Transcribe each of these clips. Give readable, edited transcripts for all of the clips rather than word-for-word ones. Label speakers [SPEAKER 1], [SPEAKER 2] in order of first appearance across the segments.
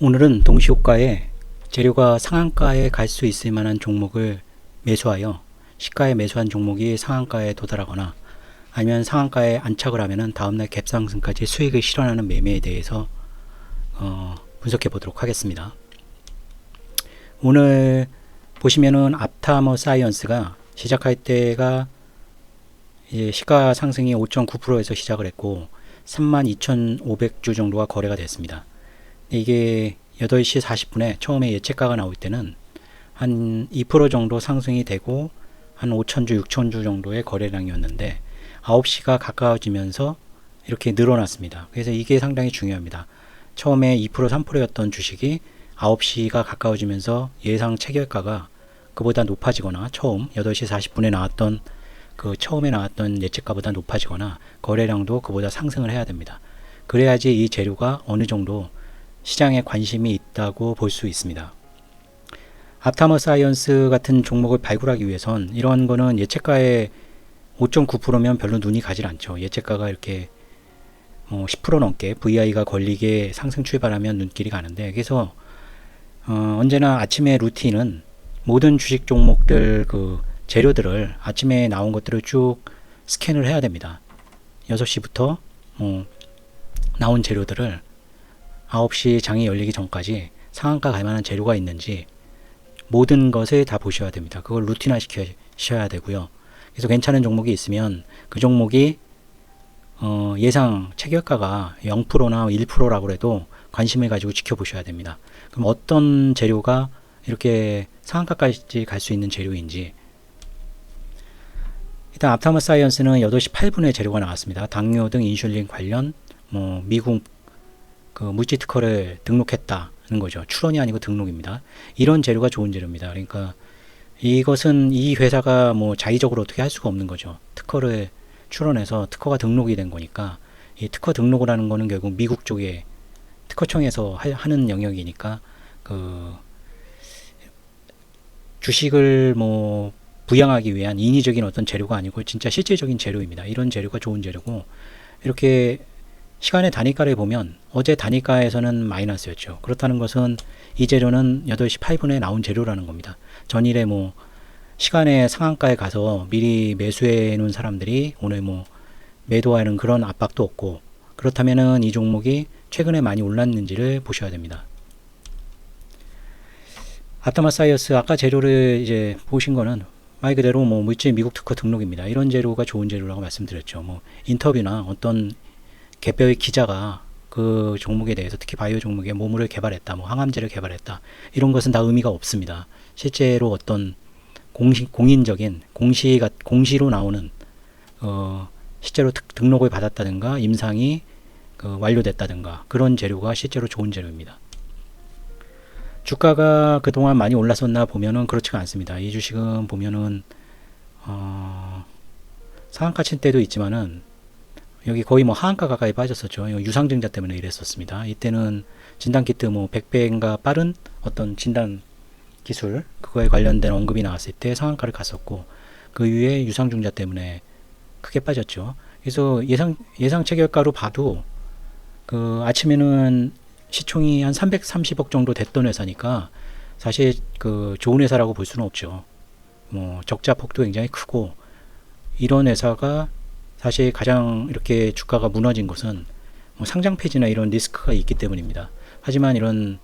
[SPEAKER 1] 오늘은 동시호가에 재료가 상한가에 갈 수 있을 만한 종목을 매수하여 시가에 매수한 종목이 상한가에 도달하거나 아니면 상한가에 안착을 하면 다음날 갭상승까지 수익을 실현하는 매매에 대해서 분석해 보도록 하겠습니다. 오늘 보시면은 앞타머 사이언스가 시작할 때가 이제 시가 상승이 5.9%에서 시작을 했고 32,500주 정도가 거래가 됐습니다. 이게 8시 40분에 처음에 예측가가 나올 때는 한 2% 정도 상승이 되고 한 5,000주, 6,000주 정도의 거래량이었는데 9시가 가까워지면서 이렇게 늘어났습니다. 그래서 이게 상당히 중요합니다. 처음에 2%, 3%였던 주식이 9시가 가까워지면서 예상 체결가가 그보다 높아지거나 처음 8시 40분에 나왔던 그 처음에 나왔던 예측가보다 높아지거나 거래량도 그보다 상승을 해야 됩니다. 그래야지 이 재료가 어느 정도 시장에 관심이 있다고 볼 수 있습니다. 앞타머 사이언스 같은 종목을 발굴하기 위해선 이런 거는 예측가에 5.9%면 별로 눈이 가질 않죠. 예측가가 이렇게 10% 넘게 VI가 걸리게 상승 출발하면 눈길이 가는데, 그래서 언제나 아침에 루틴은 모든 주식 종목들 그 재료들을 아침에 나온 것들을 쭉 스캔을 해야 됩니다. 6시부터 나온 재료들을 9시 장이 열리기 전까지 상한가 갈 만한 재료가 있는지 모든 것을 다 보셔야 됩니다. 그걸 루틴화 시켜야 되고요. 그래서 괜찮은 종목이 있으면 그 종목이 예상 체결가가 0%나 1%라고 해도 관심을 가지고 지켜보셔야 됩니다. 그럼 어떤 재료가 이렇게 상한가까지 갈 수 있는 재료인지, 일단 앞타머 사이언스는 8시 8분에 재료가 나왔습니다. 당뇨 등 인슐린 관련 미국 그 물질 특허를 등록했다는 거죠. 출원이 아니고 등록입니다. 이런 재료가 좋은 재료입니다. 그러니까 이것은 이 회사가 자의적으로 어떻게 할 수가 없는 거죠. 특허를 출원해서 특허가 등록이 된 거니까, 이 특허 등록을 하는 거는 결국 미국 쪽에 특허청에서 하는 영역이니까 그 주식을 부양하기 위한 인위적인 어떤 재료가 아니고 진짜 실질적인 재료입니다. 이런 재료가 좋은 재료고, 이렇게 시간의 단위가를 보면 어제 단위가에서는 마이너스였죠. 그렇다는 것은 이 재료는 8시 8분에 나온 재료라는 겁니다. 전일에 시간의 상한가에 가서 미리 매수해 놓은 사람들이 오늘 매도하는 그런 압박도 없고, 그렇다면은 이 종목이 최근에 많이 올랐는지를 보셔야 됩니다. 앞타머 사이언스 아까 재료를 이제 보신 거는 말 그대로 물질 미국 특허 등록입니다. 이런 재료가 좋은 재료라고 말씀드렸죠. 인터뷰나 어떤 개별의 기자가 그 종목에 대해서, 특히 바이오 종목에 모물을 개발했다, 항암제를 개발했다, 이런 것은 다 의미가 없습니다. 실제로 어떤 공인적인 공시로 나오는 실제로 등록을 받았다든가 임상이 완료됐다든가 그런 재료가 실제로 좋은 재료입니다. 주가가 그동안 많이 올랐었나 보면은 그렇지가 않습니다. 이 주식은 보면은 상한가 칠 때도 있지만은 여기 거의 하한가 가까이 빠졌었죠. 유상증자 때문에 이랬었습니다. 이때는 진단키트 100배인가 빠른 어떤 진단 기술, 그거에 관련된 언급이 나왔을 때 상한가를 갔었고, 그 이후에 유상증자 때문에 크게 빠졌죠. 그래서 예상 체결가로 봐도 그 아침에는 시총이 한 330억 정도 됐던 회사니까 사실 그 좋은 회사라고 볼 수는 없죠. 적자 폭도 굉장히 크고, 이런 회사가 사실 가장 이렇게 주가가 무너진 것은 상장 폐지나 이런 리스크가 있기 때문입니다. 하지만 이런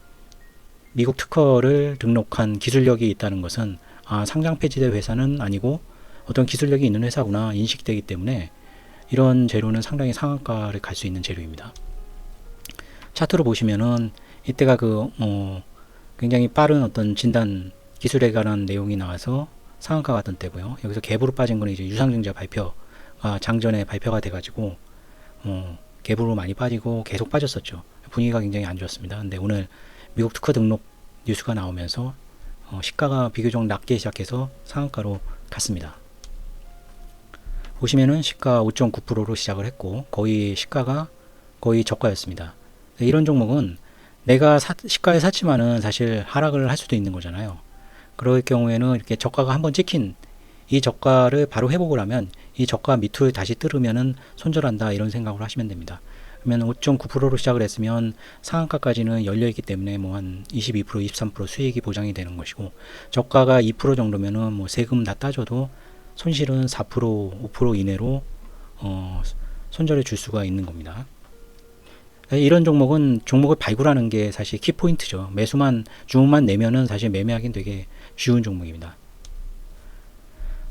[SPEAKER 1] 미국 특허를 등록한 기술력이 있다는 것은 상장 폐지된 회사는 아니고 어떤 기술력이 있는 회사구나 인식되기 때문에 이런 재료는 상당히 상한가를 갈 수 있는 재료입니다. 차트로 보시면은 이때가 굉장히 빠른 어떤 진단 기술에 관한 내용이 나와서 상한가 갔던 때고요. 여기서 갭으로 빠진 거는 이제 유상증자 발표가 장전에 발표가 돼가지고 갭으로 많이 빠지고 계속 빠졌었죠. 분위기가 굉장히 안 좋았습니다. 근데 오늘 미국 특허 등록 뉴스가 나오면서 시가가 비교적 낮게 시작해서 상한가로 갔습니다. 보시면은 시가 5.9%로 시작을 했고 거의 시가가 거의 저가였습니다. 이런 종목은 내가 시가에 샀지만은 사실 하락을 할 수도 있는 거잖아요. 그럴 경우에는 이렇게 저가가 한번 찍힌 이 저가를 바로 회복을 하면 이 저가 밑을 다시 뚫으면은 손절한다, 이런 생각으로 하시면 됩니다. 그러면 5.9%로 시작을 했으면 상한가까지는 열려 있기 때문에 뭐 한 22%, 23% 수익이 보장이 되는 것이고, 저가가 2% 정도면은 뭐 세금 다 따져도 손실은 4%, 5% 이내로 손절해 줄 수가 있는 겁니다. 이런 종목을 발굴하는 게 사실 키포인트죠. 주문만 내면은 사실 매매하기는 되게 쉬운 종목입니다.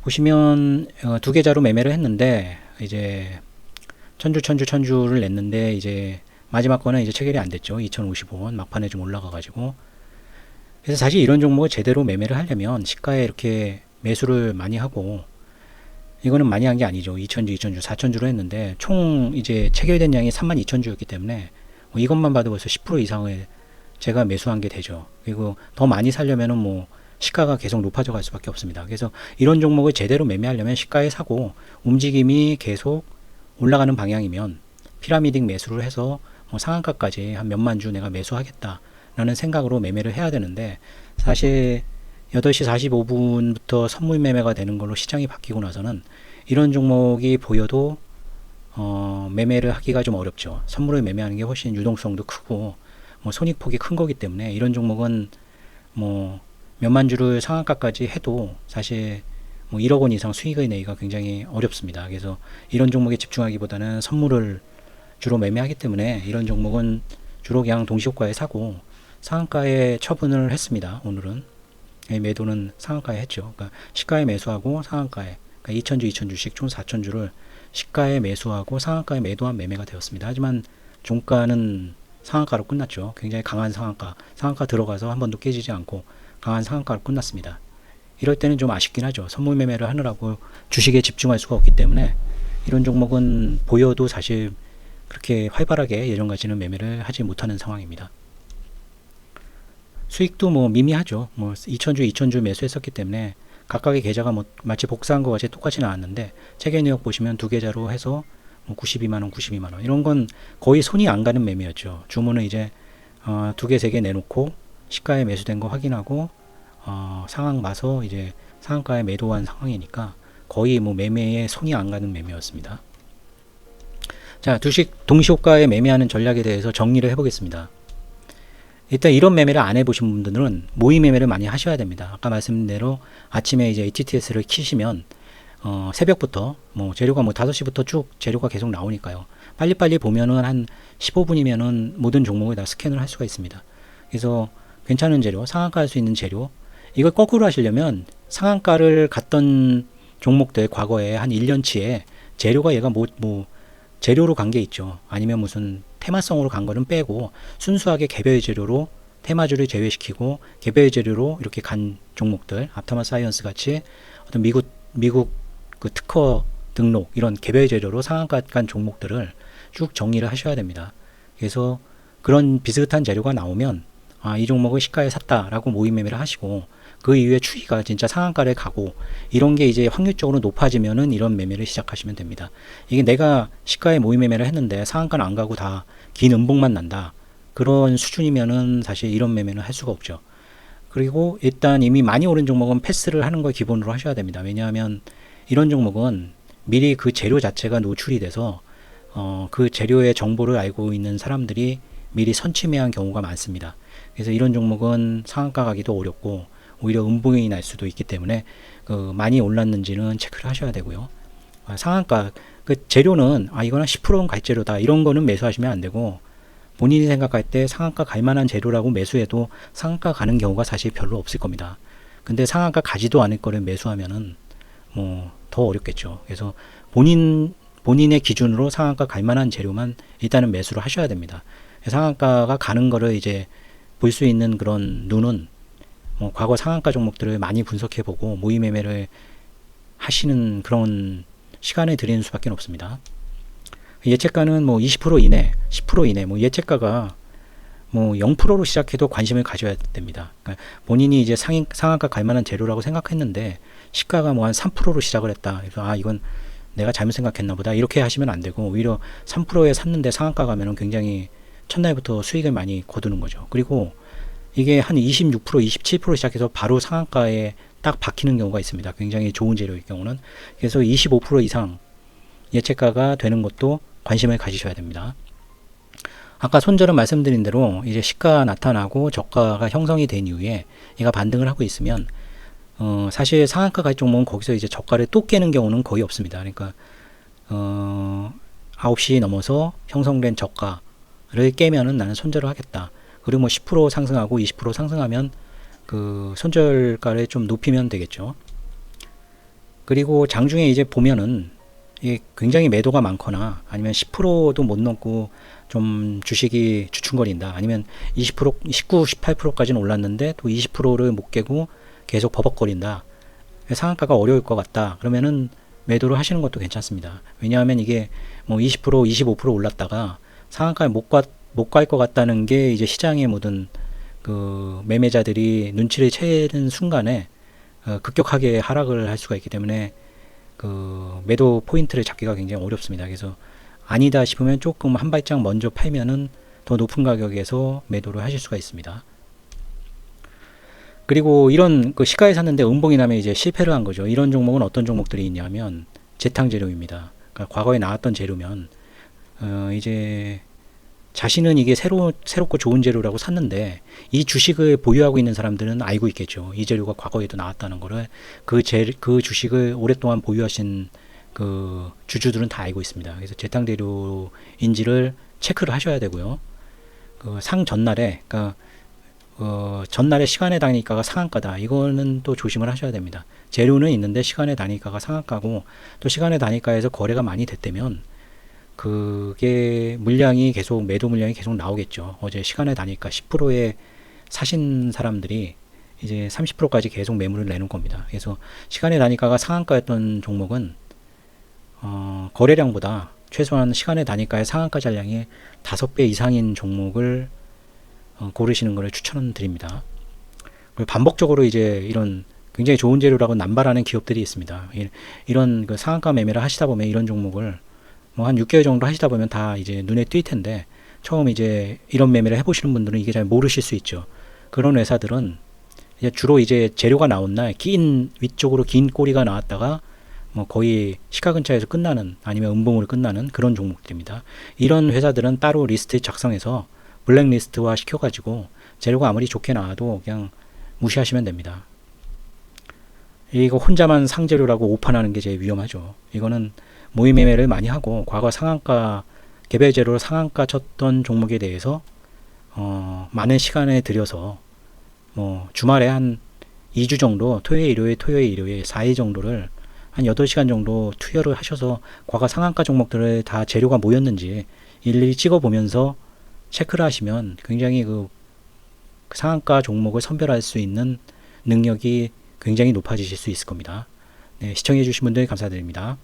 [SPEAKER 1] 보시면 두 계좌로 매매를 했는데 이제 천주를 냈는데 이제 마지막 거는 이제 체결이 안 됐죠. 2,055원 막판에 좀 올라가 가지고. 그래서 사실 이런 종목을 제대로 매매를 하려면 시가에 이렇게 매수를 많이 하고, 이거는 많이 한 게 아니죠. 2,000주, 4,000주로 했는데 총 이제 체결된 양이 32,000주였기 때문에 뭐 이것만 봐도 벌써 10% 이상을 제가 매수한 게 되죠. 그리고 더 많이 살려면은 뭐 시가가 계속 높아져 갈 수밖에 없습니다. 그래서 이런 종목을 제대로 매매하려면 시가에 사고, 움직임이 계속 올라가는 방향이면 피라미딩 매수를 해서 뭐 상한가까지 한 몇만 주 내가 매수하겠다라는 생각으로 매매를 해야 되는데, 사실 8시 45분부터 선물 매매가 되는 걸로 시장이 바뀌고 나서는 이런 종목이 보여도 매매를 하기가 좀 어렵죠. 선물을 매매하는 게 훨씬 유동성도 크고 뭐 손익폭이 큰 거기 때문에 이런 종목은 뭐 몇만 주를 상한가까지 해도 사실 뭐 1억 원 이상 수익을 내기가 굉장히 어렵습니다. 그래서 이런 종목에 집중하기보다는 선물을 주로 매매하기 때문에 이런 종목은 주로 그냥 동시효과에 사고 상한가에 처분을 했습니다. 오늘은 매도는 상한가에 했죠. 그러니까 시가에 매수하고 상한가에, 그러니까 2,000주씩 총 4,000주를 시가에 매수하고 상한가에 매도한 매매가 되었습니다. 하지만 종가는 상한가로 끝났죠. 굉장히 강한 상한가 들어가서 한 번도 깨지지 않고 강한 상한가로 끝났습니다. 이럴 때는 좀 아쉽긴 하죠. 선물 매매를 하느라고 주식에 집중할 수가 없기 때문에 이런 종목은 보여도 사실 그렇게 활발하게 예전까지는 매매를 하지 못하는 상황입니다. 수익도 뭐 미미하죠. 뭐 2,000주 매수했었기 때문에 각각의 계좌가 뭐 마치 복사한 것 같이 똑같이 나왔는데, 체결 내역 보시면 두 계좌로 해서 뭐 92만원 이런 건 거의 손이 안 가는 매매였죠. 주문은 이제 두 개, 세 개 내놓고 시가에 매수된 거 확인하고 상황 봐서 이제 상한가에 매도한 상황이니까 거의 뭐 매매에 손이 안 가는 매매였습니다. 자, 주식 동시효과에 매매하는 전략에 대해서 정리를 해보겠습니다. 일단 이런 매매를 안 해보신 분들은 모의 매매를 많이 하셔야 됩니다. 아까 말씀드린 대로 아침에 이제 HTS를 키시면 새벽부터 뭐 재료가 뭐 5시부터 쭉 재료가 계속 나오니까요. 빨리빨리 보면은 한 15분이면은 모든 종목을 다 스캔을 할 수가 있습니다. 그래서 괜찮은 재료, 상한가 할 수 있는 재료, 이걸 거꾸로 하시려면 상한가를 갔던 종목들 과거에 한 1년치에 재료가 얘가 뭐 재료로 간 게 있죠. 아니면 무슨 테마성으로 간 거는 빼고 순수하게 개별 재료로 테마주를 제외시키고 개별 재료로 이렇게 간 종목들, 앞타마 사이언스 같이 어떤 미국 그 특허 등록 이런 개별 재료로 상한가 간 종목들을 쭉 정리를 하셔야 됩니다. 그래서 그런 비슷한 재료가 나오면 이 종목을 시가에 샀다라고 모의 매매를 하시고, 그 이후에 추이가 진짜 상한가를 가고 이런 게 이제 확률적으로 높아지면은 이런 매매를 시작하시면 됩니다. 이게 내가 시가에 모의 매매를 했는데 상한가는 안 가고 다 긴 음봉만 난다, 그런 수준이면은 사실 이런 매매는 할 수가 없죠. 그리고 일단 이미 많이 오른 종목은 패스를 하는 걸 기본으로 하셔야 됩니다. 왜냐하면 이런 종목은 미리 그 재료 자체가 노출이 돼서 그 재료의 정보를 알고 있는 사람들이 미리 선취매한 경우가 많습니다. 그래서 이런 종목은 상한가 가기도 어렵고 오히려 음봉이 날 수도 있기 때문에 많이 올랐는지는 체크를 하셔야 되고요. 상한가 그 재료는 이거는 10%는 갈재료다 이런 거는 매수하시면 안 되고, 본인이 생각할 때 상한가 갈 만한 재료라고 매수해도 상한가 가는 경우가 사실 별로 없을 겁니다. 근데 상한가 가지도 않을 거를 매수하면은 뭐 더 어렵겠죠. 그래서 본인의 기준으로 상한가 갈 만한 재료만 일단은 매수를 하셔야 됩니다. 상한가가 가는 거를 이제 볼 수 있는 그런 눈은 뭐 과거 상한가 종목들을 많이 분석해 보고 모의 매매를 하시는 그런 시간을 드리는 수밖에 없습니다. 예측가는 뭐 20% 이내, 10% 이내, 뭐 예측가가 뭐 0%로 시작해도 관심을 가져야 됩니다. 그러니까 본인이 이제 상한가 갈 만한 재료라고 생각했는데 시가가 뭐 한 3%로 시작을 했다. 그래서 이건 내가 잘못 생각했나 보다, 이렇게 하시면 안 되고, 오히려 3%에 샀는데 상한가 가면은 굉장히 첫날부터 수익을 많이 거두는 거죠. 그리고 이게 한 26%, 27% 시작해서 바로 상한가에 딱 박히는 경우가 있습니다. 굉장히 좋은 재료일 경우는. 그래서 25% 이상 예측가가 되는 것도 관심을 가지셔야 됩니다. 아까 손절은 말씀드린 대로 이제 시가 나타나고 저가가 형성이 된 이후에 얘가 반등을 하고 있으면 사실 상한가 가입 종목은 거기서 이제 저가를 또 깨는 경우는 거의 없습니다. 그러니까 9시 넘어서 형성된 저가를 깨면은 나는 손절을 하겠다. 그리고 뭐 10% 상승하고 20% 상승하면 그 손절가를 좀 높이면 되겠죠. 그리고 장중에 이제 보면은 이게 굉장히 매도가 많거나 아니면 10%도 못 넘고 좀 주식이 주춤거린다. 아니면 20%, 19, 18%까지는 올랐는데 또 20%를 못 깨고 계속 버벅거린다. 상한가가 어려울 것 같다. 그러면은 매도를 하시는 것도 괜찮습니다. 왜냐하면 이게 뭐 20%, 25% 올랐다가 상한가에 못 갈 것 같다는 게 이제 시장의 모든 그 매매자들이 눈치를 채는 순간에 급격하게 하락을 할 수가 있기 때문에 그 매도 포인트를 잡기가 굉장히 어렵습니다. 그래서 아니다 싶으면 조금 한 발짝 먼저 팔면은 더 높은 가격에서 매도를 하실 수가 있습니다. 그리고 이런 그 시가에 샀는데 음봉이 나면 이제 실패를 한 거죠. 이런 종목은 어떤 종목들이 있냐면 재탕 재료입니다. 그러니까 과거에 나왔던 재료면 이제 자신은 이게 새롭고 좋은 재료라고 샀는데 이 주식을 보유하고 있는 사람들은 알고 있겠죠. 이 재료가 과거에도 나왔다는 거를 그 주식을 오랫동안 보유하신 그 주주들은 다 알고 있습니다. 그래서 재탕 재료인지를 체크를 하셔야 되고요. 그 상 전날에, 그러니까 전날에 시간의 단위가가 상한가다. 이거는 또 조심을 하셔야 됩니다. 재료는 있는데 시간의 단위가가 상한가고 또 시간의 단위가에서 거래가 많이 됐다면 그게 물량이 계속 매도 물량이 계속 나오겠죠. 어제 시간의 단위가 10%에 사신 사람들이 이제 30%까지 계속 매물을 내는 겁니다. 그래서 시간의 단위가가 상한가였던 종목은 거래량보다 최소한 시간의 단위가의 상한가 잔량이 5배 이상인 종목을 고르시는 것을 추천드립니다. 그리고 반복적으로 이제 이런 굉장히 좋은 재료라고 남발하는 기업들이 있습니다. 이런 그 상한가 매매를 하시다 보면 이런 종목을 뭐 한 6개월 정도 하시다 보면 다 이제 눈에 띌 텐데 처음 이제 이런 매매를 해보시는 분들은 이게 잘 모르실 수 있죠. 그런 회사들은 이제 주로 이제 재료가 나온 날 긴 위쪽으로 긴 꼬리가 나왔다가 뭐 거의 시가 근처에서 끝나는 아니면 음봉으로 끝나는 그런 종목들입니다. 이런 회사들은 따로 리스트 작성해서 블랙리스트화 시켜가지고 재료가 아무리 좋게 나와도 그냥 무시하시면 됩니다. 이거 혼자만 상재료라고 오판하는 게 제일 위험하죠. 이거는 모의 매매를 많이 하고 과거 상한가 개별 재료로 상한가 쳤던 종목에 대해서 많은 시간을 들여서 뭐 주말에 한 2주 정도 토요일 일요일 4일 정도를 한 8시간 정도 투여를 하셔서 과거 상한가 종목들을 다 재료가 뭐였는지 일일이 찍어 보면서 체크를 하시면 굉장히 그 상한가 종목을 선별할 수 있는 능력이 굉장히 높아지실 수 있을 겁니다. 네, 시청해 주신 분들 감사드립니다.